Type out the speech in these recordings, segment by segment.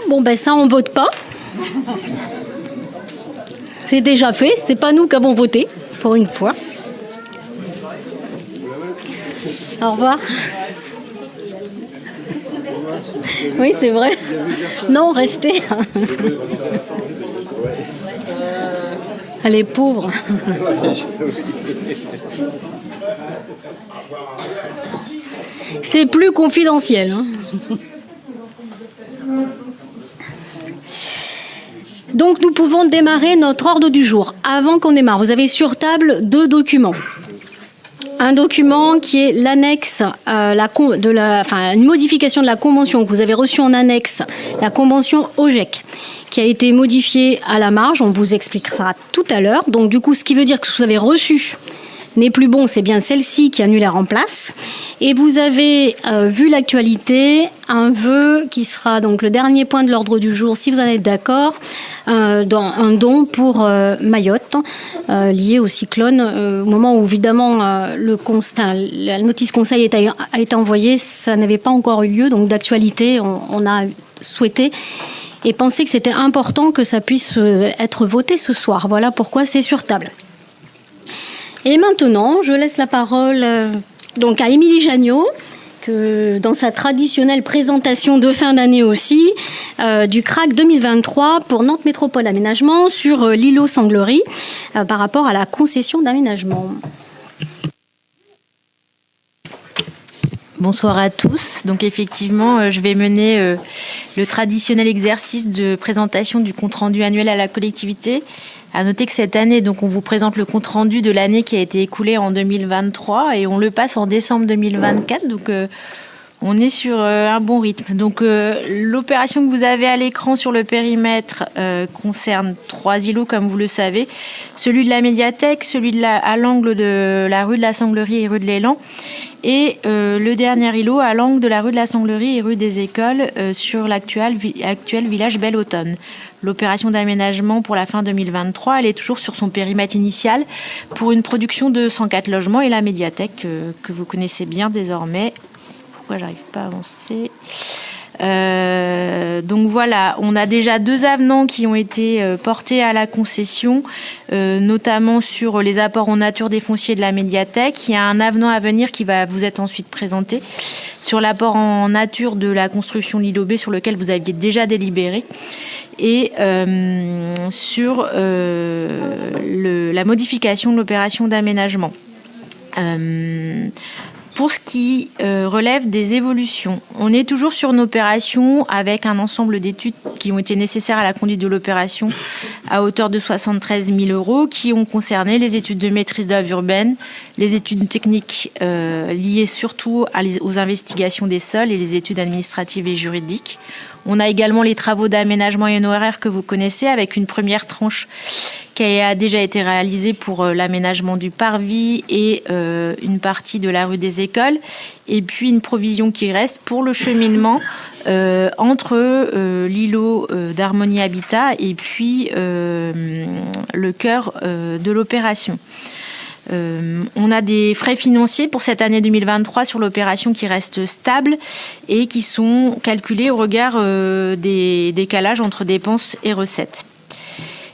Bon, ben ça, on vote pas. C'est déjà fait. C'est pas nous qui avons voté, pour une fois. Au revoir. Oui, c'est vrai. Non, restez. Elle est pauvre. C'est plus confidentiel. Hein. Donc, nous pouvons démarrer notre ordre du jour. Avant qu'on démarre, vous avez sur table 2 documents. Un document qui est l'annexe, une modification de la convention que vous avez reçue en annexe, la convention OGEC, qui a été modifiée à la marge. On vous expliquera tout à l'heure. Donc, du coup, ce qui veut dire que vous avez reçu n'est plus bon, c'est bien celle-ci qui annule la remplace. Et vous avez vu l'actualité, un vœu qui sera donc le dernier point de l'ordre du jour, si vous en êtes d'accord, dans un don pour Mayotte, lié au cyclone. Au moment où évidemment la notice conseil a été envoyée, ça n'avait pas encore eu lieu, donc d'actualité, on a souhaité et pensé que c'était important que ça puisse être voté ce soir. Voilà pourquoi c'est sur table. Et maintenant, je laisse la parole donc à Émilie Jagnot, que dans sa traditionnelle présentation de fin d'année aussi, du CRAC 2023 pour Nantes Métropole Aménagement sur l'îlot Sanglerie par rapport à la concession d'aménagement. Bonsoir à tous. Donc effectivement, je vais mener le traditionnel exercice de présentation du compte-rendu annuel à la collectivité. À noter que cette année, donc, on vous présente le compte-rendu de l'année qui a été écoulée en 2023 et on le passe en décembre 2024. Donc, on est sur un bon rythme. Donc, l'opération que vous avez à l'écran sur le périmètre concerne 3 îlots, comme vous le savez. Celui de la médiathèque, celui à l'angle de la rue de la Sanglerie et rue de l'Élan. Et le dernier îlot à l'angle de la rue de la Sanglerie et rue des Écoles sur l'actuel village Belle-Automne. L'opération d'aménagement pour la fin 2023, elle est toujours sur son périmètre initial pour une production de 104 logements et la médiathèque que vous connaissez bien désormais. Pourquoi j'arrive pas à avancer ? Donc voilà, on a déjà 2 avenants qui ont été portés à la concession, notamment sur les apports en nature des fonciers de la médiathèque. Il y a un avenant à venir qui va vous être ensuite présenté sur l'apport en nature de la construction de l'îlot B sur lequel vous aviez déjà délibéré et sur la modification de l'opération d'aménagement. Pour ce qui relève des évolutions, on est toujours sur une opération avec un ensemble d'études qui ont été nécessaires à la conduite de l'opération à hauteur de 73 000 € qui ont concerné les études de maîtrise d'œuvre urbaine, les études techniques liées surtout aux investigations des sols et les études administratives et juridiques. On a également les travaux d'aménagement et honoraires que vous connaissez avec une première tranche qui a déjà été réalisée pour l'aménagement du parvis et une partie de la rue des Écoles, et puis une provision qui reste pour le cheminement entre l'îlot d'Harmonie Habitat et puis le cœur de l'opération. On a des frais financiers pour cette année 2023 sur l'opération qui restent stables et qui sont calculés au regard des décalages entre dépenses et recettes.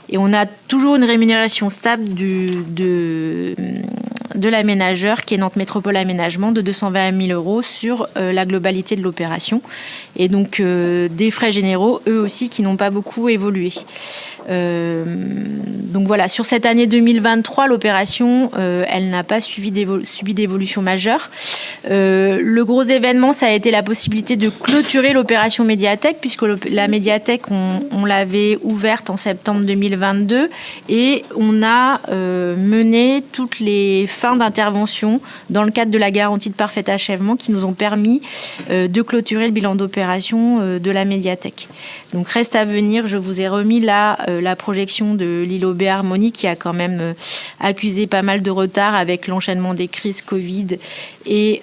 Et on a toujours une rémunération stable de l'aménageur qui est Nantes Métropole Aménagement de 220 000 € sur la globalité de l'opération. Et donc des frais généraux, eux aussi, qui n'ont pas beaucoup évolué. Donc voilà, sur cette année 2023, l'opération, elle n'a pas subi d'évolution majeure. Le gros événement, ça a été la possibilité de clôturer l'opération médiathèque, puisque la médiathèque, on l'avait ouverte en septembre 2022 et on a mené toutes les fins d'intervention dans le cadre de la garantie de parfait achèvement qui nous ont permis de clôturer le bilan d'opération de la médiathèque. Donc reste à venir, je vous ai remis là la projection de l'îlot B Harmonie qui a quand même accusé pas mal de retard avec l'enchaînement des crises Covid et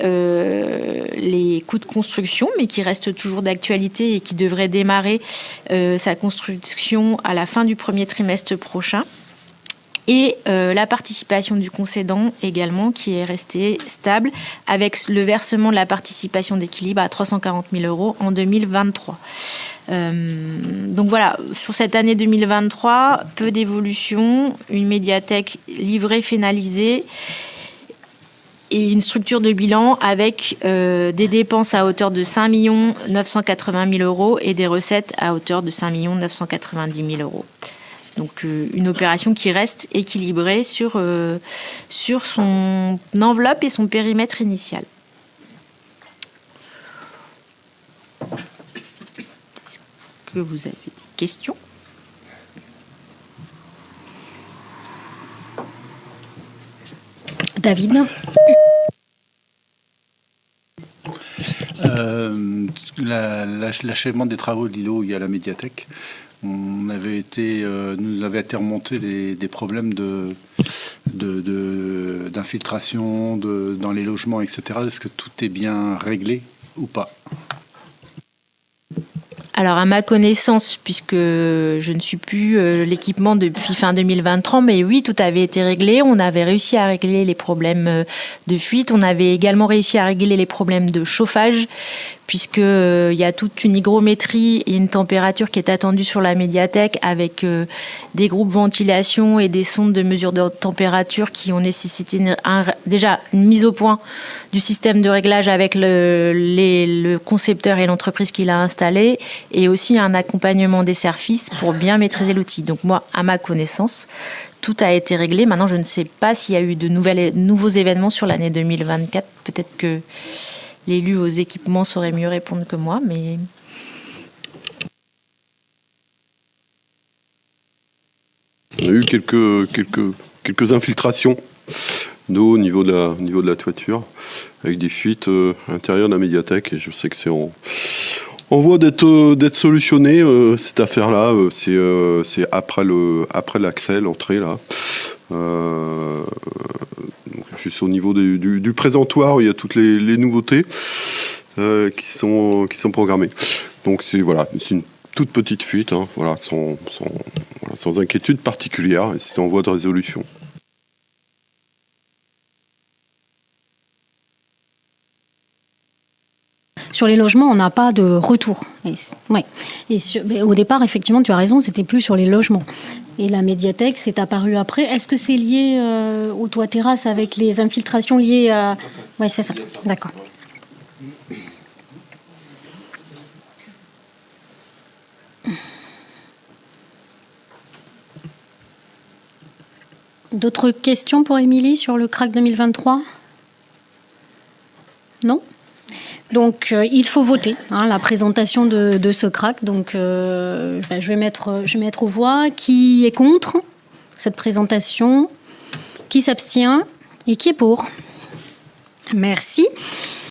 les coûts de construction, mais qui reste toujours d'actualité et qui devrait démarrer sa construction à la fin du premier trimestre prochain. et la participation du concédant également qui est restée stable avec le versement de la participation d'équilibre à 340 000 € en 2023. Donc voilà, sur cette année 2023, peu d'évolution, une médiathèque livrée, finalisée et une structure de bilan avec des dépenses à hauteur de 5 980 000 € et des recettes à hauteur de 5 990 000 €. Donc une opération qui reste équilibrée sur son enveloppe et son périmètre initial. Est-ce que vous avez des questions ? David ? L'achèvement des travaux de l'îlot, il y a la médiathèque. Nous avait été remonté des problèmes d'infiltration dans les logements, etc. Est-ce que tout est bien réglé ou pas ? Alors, à ma connaissance, puisque je ne suis plus l'équipement depuis fin 2023, mais oui, tout avait été réglé. On avait réussi à régler les problèmes de fuite. On avait également réussi à régler les problèmes de chauffage, puisqu'il y a toute une hygrométrie et une température qui est attendue sur la médiathèque avec des groupes ventilation et des sondes de mesure de température qui ont nécessité déjà une mise au point du système de réglage avec le concepteur et l'entreprise qui l'a installé, et aussi un accompagnement des services pour bien maîtriser l'outil. Donc moi, à ma connaissance, tout a été réglé. Maintenant, je ne sais pas s'il y a eu de nouveaux événements sur l'année 2024. Peut-être que l'élu aux équipements saurait mieux répondre que moi, mais... On a eu quelques infiltrations d'eau au niveau de la toiture, avec des fuites à l'intérieur de la médiathèque. Et je sais que c'est en voie d'être solutionné, cette affaire-là. C'est après l'accès, l'entrée, là. Juste au niveau du présentoir, où il y a toutes les nouveautés qui sont programmées. Donc c'est une toute petite fuite, hein, sans inquiétude particulière, et c'est en voie de résolution. Sur les logements, on n'a pas de retour. Mais au départ, effectivement, tu as raison, c'était plus sur les logements. Et la médiathèque, c'est apparu après. Est-ce que c'est lié au toit terrasse avec les infiltrations liées à... Oui, c'est ça. D'accord. D'autres questions pour Émilie sur le CRAC 2023 ? Non ? Donc, il faut voter la présentation de ce CRAC. Donc, je vais mettre aux voix qui est contre cette présentation, qui s'abstient et qui est pour. Merci.